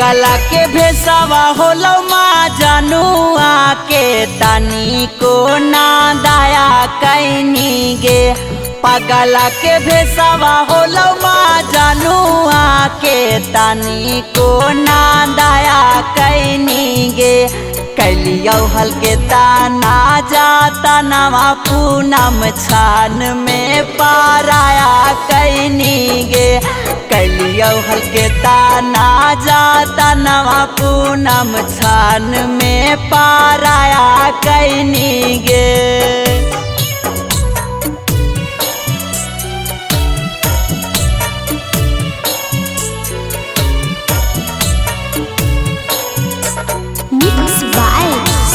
पगला के भेसवा होलो माँ जनुआ के तनी को ना दया कैनी गे। पगला के भेसवा होलो माँ जनुआ के तनी को ना दया कैनी गे। कैलियो हल्के ताना जाता नवा पूनम छान में पाराया कैनी गे। कैलियो हल्के ताना जाता नवा पूनम छान में पाराया कैनी गे।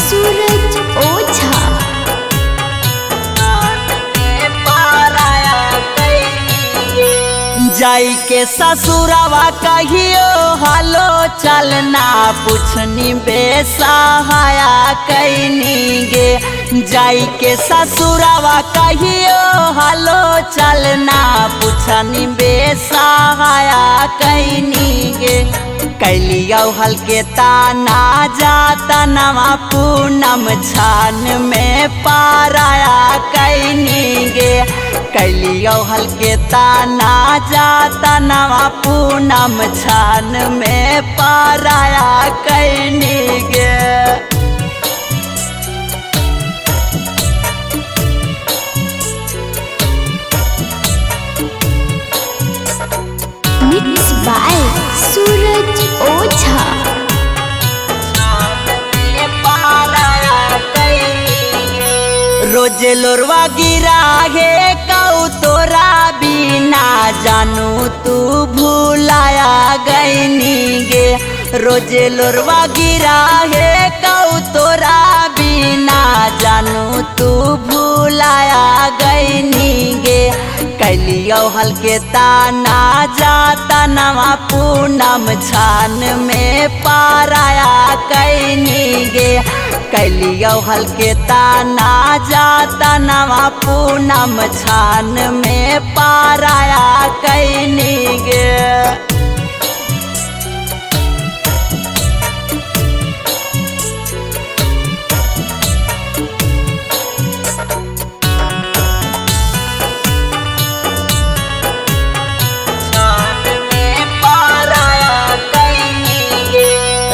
सूरज ओझा जाई के ससुरवा कहियो हालो चलना पूछनी बेसहाया कैनी गे। जाई के ससुरवा कहियो हालो चलना पूछनी बेसहाया कैनी गे। कैलियो हल्के ताना जाता नवा पूनम छान में पाराया कैनी गे। कैलियो हल्के ताना जाता नवा पूनम छान में पाराया कैनी गे। मिक्स बाय सूरज ओझा। रोजे लोरवा गिरा है कऊ तोरा बिना जानू तू भूलाया गईनी गे। रोजे लोरवा गिरा है कऊ तोरा बिना जानू तू भूलाया गईनी गे। कैलियो हल्के ताना जाता नवा पूनम छान में पाराया कैनी गे। कैलियो हल्के ताना जाता नवा पूनम छान में पाराया कैनी गे।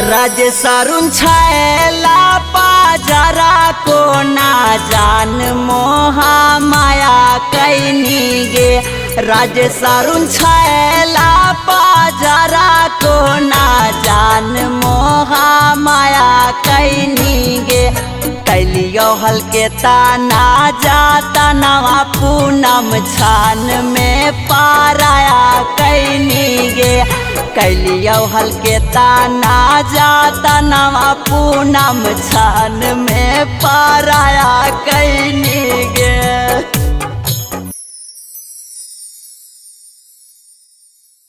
राजे सारुन छैला पाजरा को ना जान मोहा माया कैनी गे। राजे सारुन छैला पाजरा को ना जान मोहा माया कैनी गे। कैलियो हल्के ताना जाता नवा पूनम छान में पाराया कैनी गे। कैलियो हल्के ताना जाता नवा पूनम छान में पाराया कैनी गे।